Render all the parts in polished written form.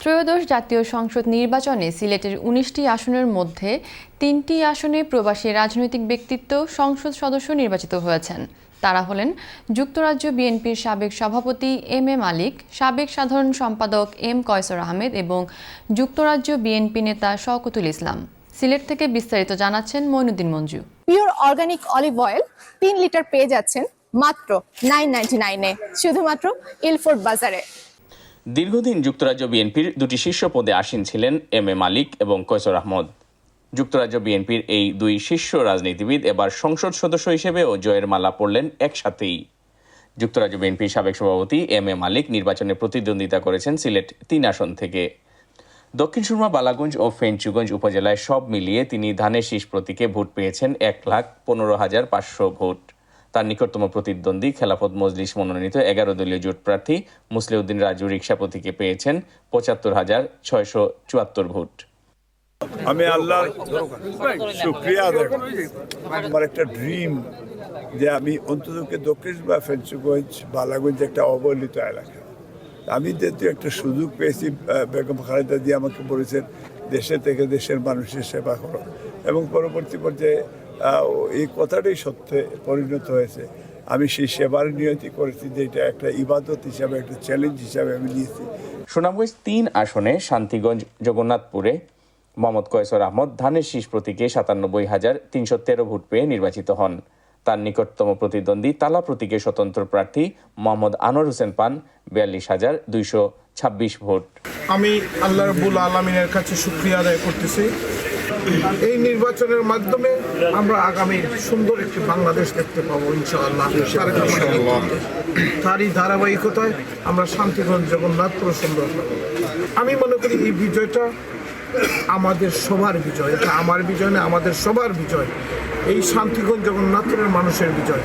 ত্রয়োদশ জাতীয় সংসদ নির্বাচনে সিলেটের ১৯টি আসনের মধ্যে ৩টি আসনে প্রবাসী রাজনৈতিক ব্যক্তিত্ব সংসদ সদস্য নির্বাচিত হয়েছেন। তারা হলেন যুক্তরাজ্য বিএনপির সাবেক সভাপতি এম এ মালিক, সাবেক সাধারণ সম্পাদক এম কয়সর আহমেদ এবং যুক্তরাজ্য বিএনপি নেতা শওকতুল ইসলাম। সিলেট থেকে বিস্তারিত জানাচ্ছেন Moinuddin Manju. Pure organic olive oil ৩ litre পেয়ে যাচ্ছেন মাত্র 9.99-এ, শুধুমাত্র ইলফোর্ড বাজারে। দীর্ঘদিন যুক্তরাজ্য বিএনপির দুটি শীর্ষ পদে আসীন ছিলেন এম এ মালিক এবং কয়সর আহমদ। যুক্তরাজ্য বিএনপির এই দুই শীর্ষ রাজনীতিবিদ এবার সংসদ সদস্য হিসেবেও জয়ের মালা পড়লেন একসাথেই। যুক্তরাজ্য বিএনপির সাবেক সভাপতি এম এ মালিক নির্বাচনে প্রতিদ্বন্দ্বিতা করেছেন সিলেট ৩ আসন থেকে। দক্ষিণ সুরমা, বালাগঞ্জ ও ফেঞ্চুগঞ্জ উপজেলায় সব মিলিয়ে তিনি ধানের শীষ প্রতীকে ভোট পেয়েছেন ১,১৫,৫০০ ভোট। তার নিকটতম প্রতিদ্বন্দ্বী খেলাফত মজলিস মনোনীত ১১ দলীয় জোট প্রার্থী মুসলিউদ্দিন রাজু রিকশা প্রতীকে পেয়েছেন ৭৫,৬৭৪ ভোট। আমি আল্লাহর শুকরিয়া আদায় করি। আমার একটা ড্রিম যে আমি অন্তত দক্ষিণ বা ফেঞ্চুগঞ্জ, বালাগঞ্জ একটা অবহেলিত এলাকা, আমি যেহেতু একটা সুযোগ পেয়েছি, বেগম খালেদা দিয়ে আমাকে বলেছেন দেশে থেকে দেশের মানুষের সেবা করো, এবং পরবর্তী পর্যায়ে এই কথাটাই সত্যে পরিণত হয়েছে। আমি সেই সেবার নিয়তি করেছি, যে এটা একটা ইবাদত হিসাবে, একটা চ্যালেঞ্জ হিসাবে আমি নিয়েছি। সুনামগঞ্জ ৩ আসনে শান্তিগঞ্জ, জগন্নাথপুরে মোহাম্মদ কয়সর আহমদ ধানের শীষ প্রতীকে ৯৭,৩১৩ ভোট পেয়ে নির্বাচিত হন। তার নিকটতম প্রতিদ্বন্দ্বী তালা প্রতীকে স্বতন্ত্র প্রার্থী মোহাম্মদ আনোয়ার হোসেন পান ৪২,২২৬ ভোট। আমি আল্লাহ রাব্বুল আলামিনের কাছে শুকরিয়া আদায় করতেছি। এই নির্বাচনের মাধ্যমে আমরা আগামী সুন্দর একটি বাংলাদেশ দেখতে পাবো ইনশাআল্লাহ। তারই ধারাবাহিকতায় আমরা শান্তিগঞ্জ, জগন্নাথপুর সুন্দর পাবো। আমি মনে করি এই বিজয়টা আমাদের সবার বিজয়, এটা আমার বিজয় না, আমাদের সবার বিজয়। এই শান্তিগঞ্জ, জগন্নাথপুরের মানুষের বিজয়।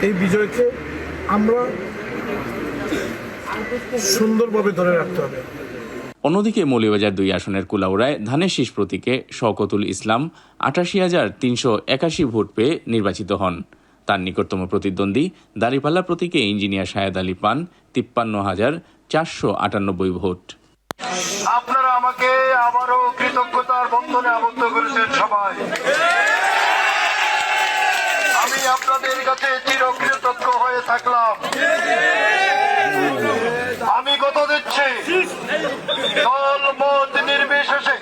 এই বিজয়কে আমরা সুন্দরভাবে ধরে রাখতে হবে। অন্যদিকে মৌলভীবাজার ২ আসনের কুলাউড়ায় ধানের শীষ প্রতীকে শওকতুল ইসলাম ৮৮,৩৮১ ভোট পেয়ে নির্বাচিত হন। তার নিকটতম প্রতিদ্বন্দ্বী দাঁড়িপাল্লা প্রতীকে ইঞ্জিনিয়ার শাহেদ আলী পান ৫৩,৪৯৮ ভোট। আপনারা আমাকে আবারও কৃতজ্ঞতার বন্ধনে আবদ্ধ করেছেন সবাই। আমি আপনাদের কাছে চিরকৃতজ্ঞ হয়ে থাকলাম। আমি কথা দিচ্ছি, দল মত নির্বিশেষে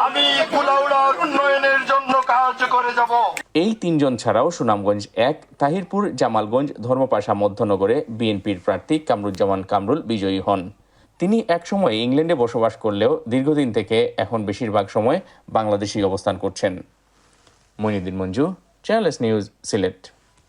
আমি কুলাউড়ার উন্নয়নের জন্য কাজ করে যাব। এই ৩ জন ছাড়াও সুনামগঞ্জ ১, তাহিরপুর, জামালগঞ্জ, ধর্মপাশা মধ্যনগরে বিএনপির প্রার্থী কামরুজ্জামান কামরুল বিজয়ী হন। তিনি একসময় ইংল্যান্ডে বসবাস করলেও দীর্ঘদিন থেকে এখন বেশিরভাগ সময় বাংলাদেশেই অবস্থান করছেন। Moinuddin Manju, channel S news, Sylhet.